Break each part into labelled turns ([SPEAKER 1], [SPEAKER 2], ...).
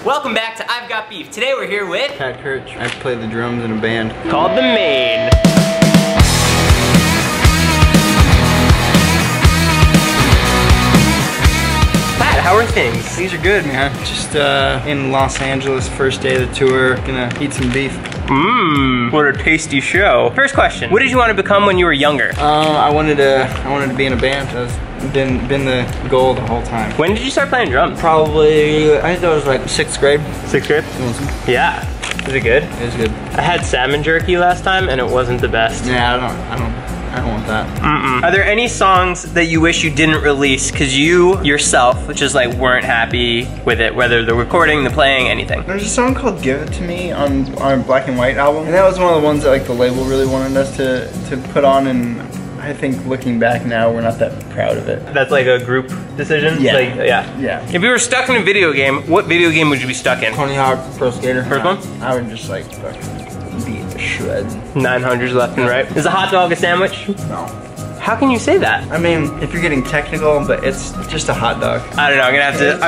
[SPEAKER 1] Welcome back to I've Got Beef. Today we're here with
[SPEAKER 2] Pat Kirch. I play the drums in a band
[SPEAKER 1] called the Maine. Pat, how are things?
[SPEAKER 2] Things are good, man. Just in Los Angeles, first day of the tour. Gonna eat some beef.
[SPEAKER 1] Mmm, what a tasty show. First question, what did you want to become when you were younger?
[SPEAKER 2] I wanted to be in a band. That's been the goal the whole time.
[SPEAKER 1] When did you start playing drums?
[SPEAKER 2] Probably, I think that was like 6th grade.
[SPEAKER 1] 6th grade? Yeah. Was it good?
[SPEAKER 2] It was good.
[SPEAKER 1] I had salmon jerky last time and it wasn't the best.
[SPEAKER 2] Yeah, I don't want that.
[SPEAKER 1] Are there any songs that you wish you didn't release because you yourself just like weren't happy with it, whether the recording, the playing, anything?
[SPEAKER 2] There's a song called Give It To Me on our Black and White album, and that was one of the ones that like the label really wanted us to put on, and I think looking back now, we're not that proud of it.
[SPEAKER 1] That's like a group decision?
[SPEAKER 2] Yeah.
[SPEAKER 1] Like, yeah. If you were stuck in a video game, what video game would you be stuck in?
[SPEAKER 2] Tony Hawk Pro Skater.
[SPEAKER 1] First one?
[SPEAKER 2] I would just like fucking beat the shreds.
[SPEAKER 1] 900s left and right. Is a hot dog a sandwich?
[SPEAKER 2] No.
[SPEAKER 1] How can you say that?
[SPEAKER 2] I mean, if you're getting technical, but it's just a hot dog.
[SPEAKER 1] I don't know, I'm gonna have to...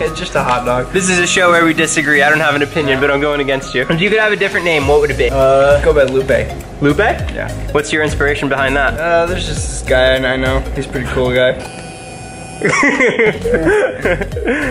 [SPEAKER 2] It's just a hot dog.
[SPEAKER 1] This is a show where we disagree. I don't have an opinion, but I'm going against you. If you could have a different name, what would it be?
[SPEAKER 2] Go by Lupe.
[SPEAKER 1] Lupe?
[SPEAKER 2] Yeah.
[SPEAKER 1] What's your inspiration behind that?
[SPEAKER 2] There's just this guy I know. He's a pretty cool guy.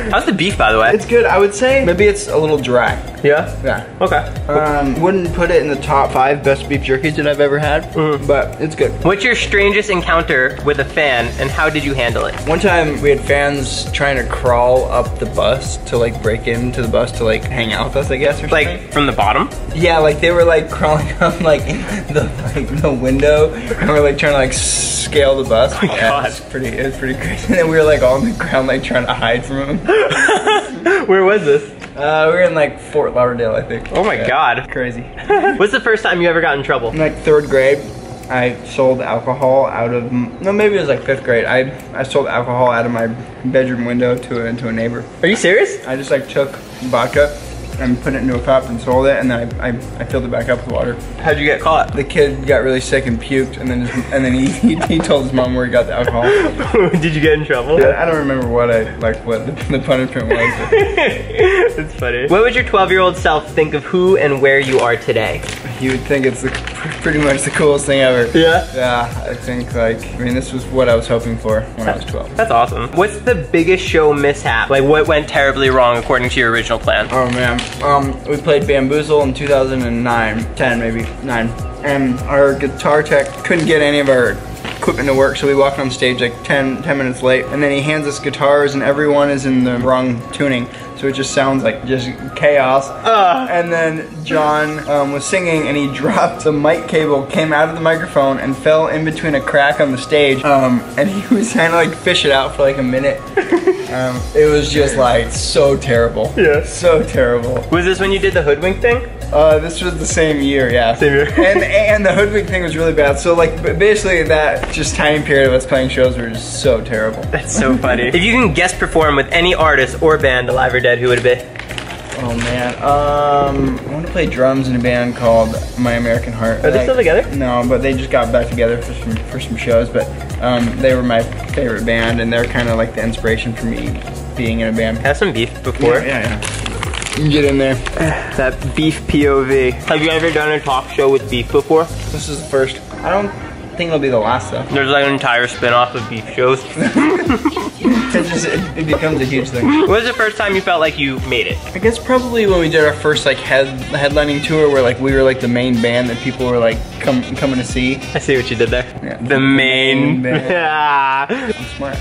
[SPEAKER 1] How's the beef, by the way?
[SPEAKER 2] It's good. I would say maybe it's a little dry.
[SPEAKER 1] Yeah?
[SPEAKER 2] Yeah.
[SPEAKER 1] Okay.
[SPEAKER 2] Wouldn't put it in the top 5 best beef jerkies that I've ever had, but it's good.
[SPEAKER 1] What's your strangest encounter with a fan, and how did you handle it?
[SPEAKER 2] One time we had fans trying to crawl up the bus to like break into the bus to like hang out with us, I guess, or something.
[SPEAKER 1] Like from the bottom?
[SPEAKER 2] Yeah, like they were like crawling up like the window, and we're like trying to like scale the bus.
[SPEAKER 1] Oh my God.
[SPEAKER 2] It was pretty crazy. And then we were like all on the ground like trying to hide from him.
[SPEAKER 1] Where was this?
[SPEAKER 2] We were in like Fort Lauderdale, I think.
[SPEAKER 1] Oh my God.
[SPEAKER 2] Crazy.
[SPEAKER 1] What's the first time you ever got in trouble?
[SPEAKER 2] In like 3rd grade, I sold alcohol out of, no, maybe it was like 5th grade. I sold alcohol out of my bedroom window to a neighbor.
[SPEAKER 1] Are you serious?
[SPEAKER 2] I just like took vodka and put it into a cup and sold it, and then I filled it back up with water.
[SPEAKER 1] How'd you get caught?
[SPEAKER 2] The kid got really sick and puked, and then he told his mom where he got the alcohol.
[SPEAKER 1] Did you get in trouble?
[SPEAKER 2] I don't remember what the punishment was.
[SPEAKER 1] It's funny. What would your 12-year-old self think of who and where you are today?
[SPEAKER 2] You would think it's pretty much the coolest thing ever.
[SPEAKER 1] Yeah?
[SPEAKER 2] Yeah, I think like, I mean, this was what I was hoping for when I was 12.
[SPEAKER 1] That's awesome. What's the biggest show mishap? Like what went terribly wrong according to your original plan?
[SPEAKER 2] Oh man, we played Bamboozle in 2009, 10 maybe, 9. And our guitar tech couldn't get any of our equipment to work, so we walked on stage like 10 minutes late, and then he hands us guitars and everyone is in the wrong tuning, so it just sounds like just chaos. And then John was singing and he dropped the mic cable, came out of the microphone and fell in between a crack on the stage, and he was trying to like fish it out for like a minute. It was just like so terrible. Yeah. So terrible.
[SPEAKER 1] Was this when you did the hoodwink thing?
[SPEAKER 2] This was the same year, yeah.
[SPEAKER 1] Same year.
[SPEAKER 2] and the hoodwink thing was really bad. So like basically that just time period of us playing shows were just so terrible.
[SPEAKER 1] That's so funny. If you can guest perform with any artist or band, alive or dead, who would it be?
[SPEAKER 2] Oh man, I want to play drums in a band called My American Heart.
[SPEAKER 1] Are they still together?
[SPEAKER 2] No, but they just got back together for some shows. But they were my favorite band, and they're kind of like the inspiration for me being in a band.
[SPEAKER 1] Have some beef before.
[SPEAKER 2] Yeah. You can get in there.
[SPEAKER 1] That beef POV. Have you ever done a talk show with beef before?
[SPEAKER 2] This is the first. I don't think it'll be the last though.
[SPEAKER 1] There's like an entire spin-off of beef shows.
[SPEAKER 2] It becomes a huge thing.
[SPEAKER 1] When was the first time you felt like you made it?
[SPEAKER 2] I guess probably when we did our first like headlining tour, where like we were like the main band that people were like coming to see.
[SPEAKER 1] I see what you did there.
[SPEAKER 2] Yeah.
[SPEAKER 1] The main band.
[SPEAKER 2] I'm smart.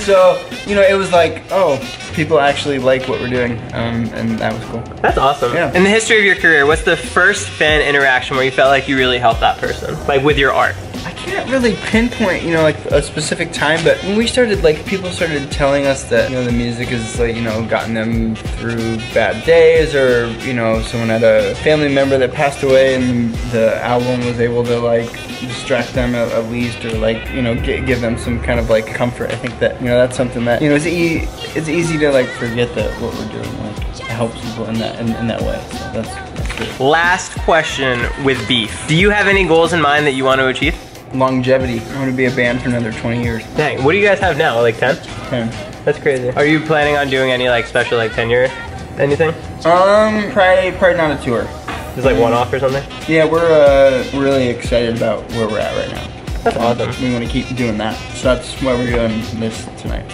[SPEAKER 2] So, you know, it was like, oh, people actually like what we're doing, and that was cool.
[SPEAKER 1] That's awesome.
[SPEAKER 2] Yeah.
[SPEAKER 1] In the history of your career, what's the first fan interaction where you felt like you really helped that person? Like with your art?
[SPEAKER 2] I can't really pinpoint, you know, like a specific time, but when we started, like, people started telling us that, you know, the music has, like, you know, gotten them through bad days, or, you know, someone had a family member that passed away and the album was able to, like, distract them at least, or, like, you know, give them some kind of, like, comfort. I think that, you know, that's something that, you know, it's easy to, like, forget that what we're doing, like, helps people in that way, so that's good.
[SPEAKER 1] Last question with beef. Do you have any goals in mind that you want to achieve?
[SPEAKER 2] Longevity. I want to be a band for another 20 years.
[SPEAKER 1] Dang, what do you guys have now, like 10?
[SPEAKER 2] 10.
[SPEAKER 1] That's crazy. Are you planning on doing any like special like tenure, anything?
[SPEAKER 2] Probably not a tour.
[SPEAKER 1] Just like one-off or something?
[SPEAKER 2] Yeah, we're really excited about where we're at right now.
[SPEAKER 1] That's awesome.
[SPEAKER 2] We want to keep doing that. So that's why we're doing this tonight.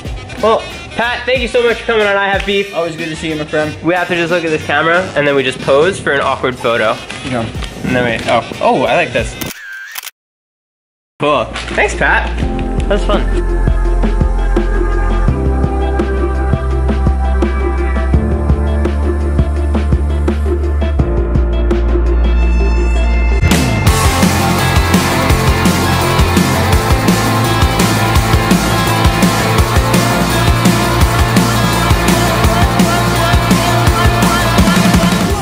[SPEAKER 1] Well, Pat, thank you so much for coming on I Have Beef.
[SPEAKER 2] Always good to see you, my friend.
[SPEAKER 1] We have to just look at this camera and then we just pose for an awkward photo.
[SPEAKER 2] Yeah.
[SPEAKER 1] And then we, oh, I like this. Cool. Thanks, Pat. That was fun.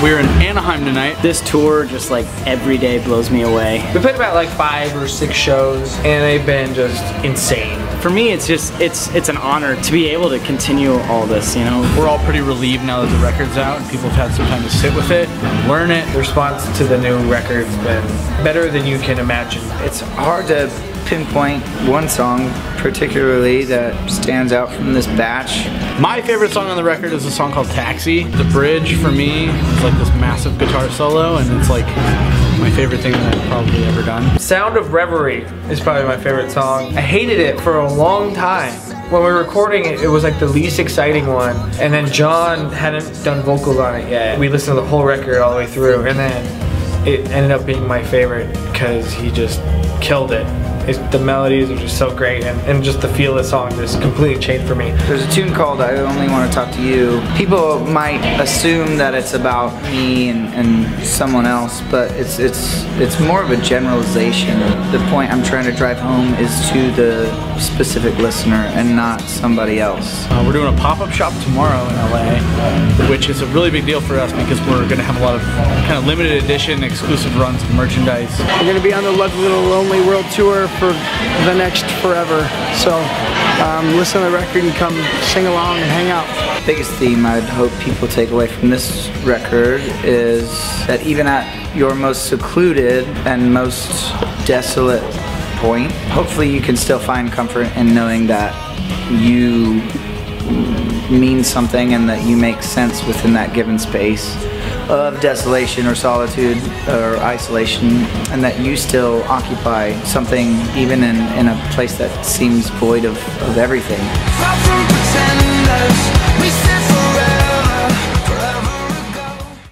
[SPEAKER 3] We're in Anaheim tonight.
[SPEAKER 4] This tour just like every day blows me away.
[SPEAKER 5] We played about like 5 or 6 shows and they've been just insane.
[SPEAKER 4] For me, it's just, it's an honor to be able to continue all this, you know?
[SPEAKER 3] We're all pretty relieved now that the record's out and people have had some time to sit with it and learn it.
[SPEAKER 5] The response to the new record's been better than you can imagine.
[SPEAKER 2] It's hard to pinpoint one song particularly that stands out from this batch.
[SPEAKER 3] My favorite song on the record is a song called Taxi. The bridge for me is like this massive guitar solo and it's like my favorite thing that I've probably ever done.
[SPEAKER 5] Sound of Reverie is probably my favorite song. I hated it for a long time. When we were recording it, it was like the least exciting one. And then John hadn't done vocals on it yet. We listened to the whole record all the way through and then it ended up being my favorite because he just killed it. The melodies are just so great and just the feel of the song just completely changed for me.
[SPEAKER 2] There's a tune called I Only Want to Talk to You. People might assume that it's about me and someone else, but it's more of a generalization. The point I'm trying to drive home is to the specific listener and not somebody else.
[SPEAKER 3] We're doing a pop-up shop tomorrow in LA, which is a really big deal for us because we're going to have a lot of kind of limited edition exclusive runs of merchandise.
[SPEAKER 6] We're going to be on the Lovely Little Lonely World Tour for the next forever. So listen to the record and come sing along and hang out.
[SPEAKER 2] The biggest theme I'd hope people take away from this record is that even at your most secluded and most desolate point, hopefully you can still find comfort in knowing that you mean something and that you make sense within that given space of desolation or solitude or isolation, and that you still occupy something even in a place that seems void of everything.
[SPEAKER 7] Far from pretenders, we stand forever.